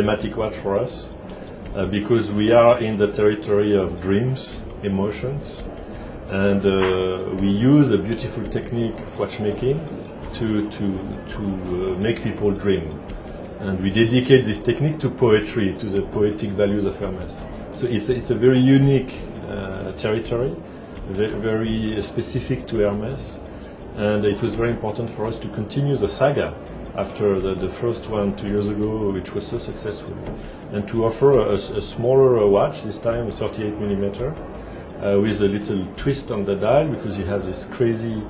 emblematic watch for us because we are in the territory of dreams, emotions, and we use a beautiful technique of watchmaking to make people dream. And we dedicate this technique to poetry, to the poetic values of Hermes. So it's a very unique territory, very specific to Hermes, and it was very important for us to continue the saga after the first one 2 years ago, which was so successful, and to offer a smaller watch, this time 38mm, with a little twist on the dial, because you have this crazy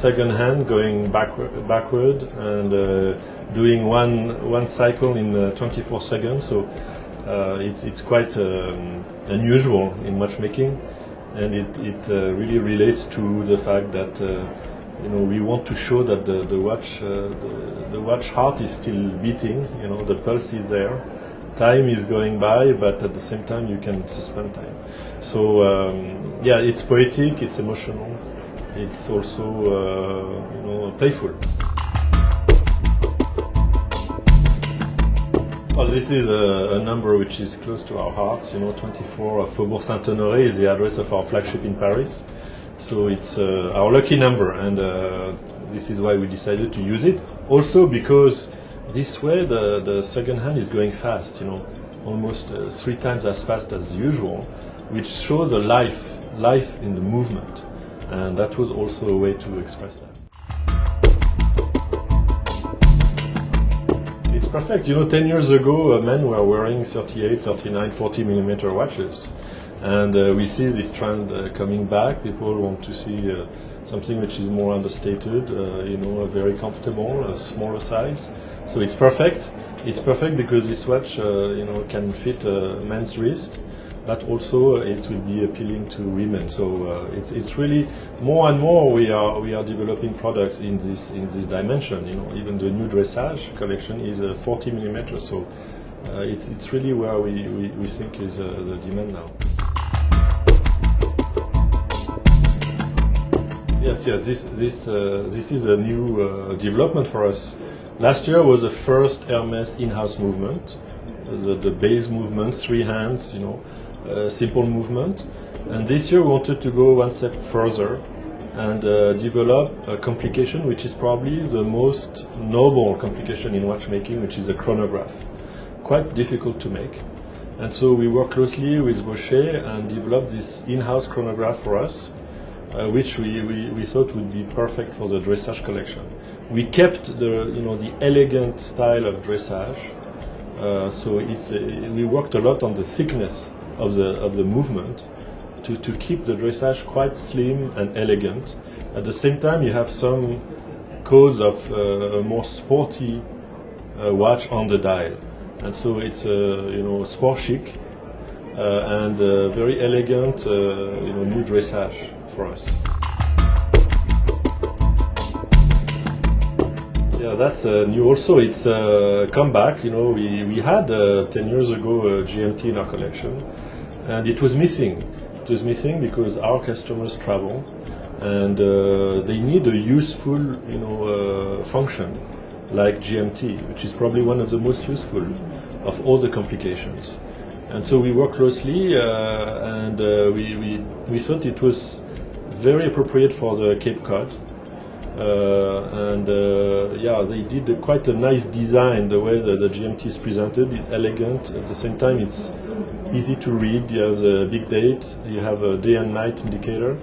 second hand going backward and doing one cycle in 24 seconds. So it's quite unusual in watchmaking, and it really relates to the fact that we want to show that the watch heart is still beating. The pulse is there. Time is going by, but at the same time you can suspend time. So yeah, it's poetic, it's emotional, it's also playful. Well, this is a number which is close to our hearts. 24 Faubourg Saint-Honoré is the address of our flagship in Paris. So it's our lucky number, and this is why we decided to use it. Also because this way the second hand is going fast, almost 3 times as fast as usual, which shows a life in the movement, and that was also a way to express that. It's perfect. 10 years ago, men were wearing 38, 39, 40mm watches. And we see this trend coming back. People want to see something which is more understated, very comfortable, a smaller size. So it's perfect. It's perfect because this watch, can fit a man's wrist, but also it will be appealing to women. So it's really more and more we are developing products in this dimension. Even the new dressage collection is 40mm. So it's really where we think is the demand now. Yes. This is a new development for us. Last year was the first Hermes in-house movement, the base movement, 3 hands, simple movement. And this year we wanted to go one step further and develop a complication which is probably the most noble complication in watchmaking, which is a chronograph. Quite difficult to make. And so we worked closely with Baucher and developed this in-house chronograph for us, which we thought would be perfect for the dressage collection. We kept the elegant style of dressage, so we worked a lot on the thickness of the movement to keep the dressage quite slim and elegant. At the same time, you have some codes of a more sporty watch on the dial, and so it's sport chic and very elegant, new dressage for us. Yeah, that's new also. It's a comeback. We had 10 years ago GMT in our collection, and it was missing. It was missing because our customers travel, and they need a useful, function like GMT, which is probably one of the most useful of all the complications. And so we worked closely, and we thought it was very appropriate for the Cape Cod, and they did quite a nice design. The way the GMT is presented is elegant. At the same time, it's easy to read. You have the big date, you have a day and night indicator,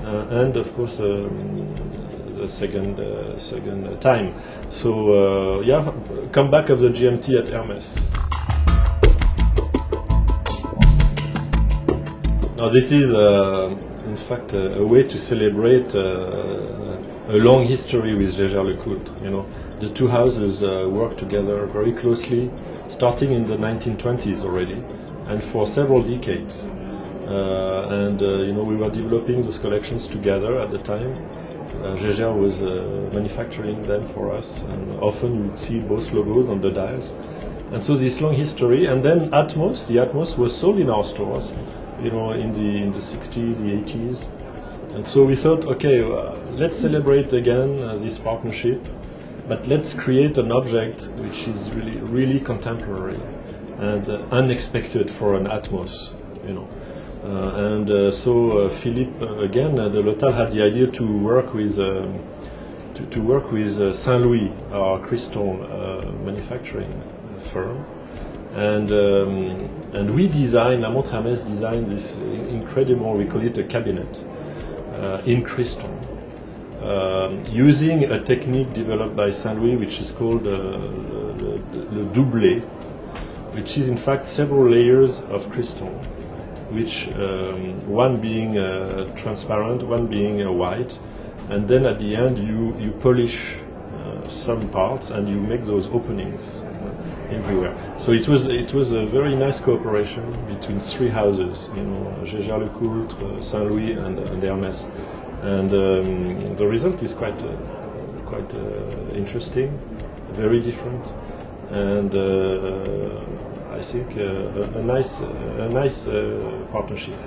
and of course the second time. So comeback of the GMT at Hermes. Now this is in fact a way to celebrate a long history with Jaeger-LeCoultre. The two houses work together very closely, starting in the 1920s already, and for several decades. We were developing those collections together at the time. Jaeger was manufacturing them for us, and often you would see both logos on the dials. And so this long history, and then Atmos, the Atmos was sold in our stores, in the 60s, the 80s. And so we thought, okay, let's celebrate again this partnership, but let's create an object which is really contemporary, and unexpected for an Atmos, you know. So Philippe again, de L'Hotal had the idea to work with Saint Louis, our crystal manufacturing firm, and we designed, La Montre Hermès designed this incredible, we call it a cabinet in crystal, using a technique developed by Saint Louis, which is called le doublé, which is in fact several layers of crystal, which one being transparent, one being white, and then at the end you polish some parts and you make those openings everywhere. So it was a very nice cooperation between three houses, you know, Jaeger-LeCoultre, Saint Louis, and Hermès, and the result is quite interesting, very different, and I think a nice partnership.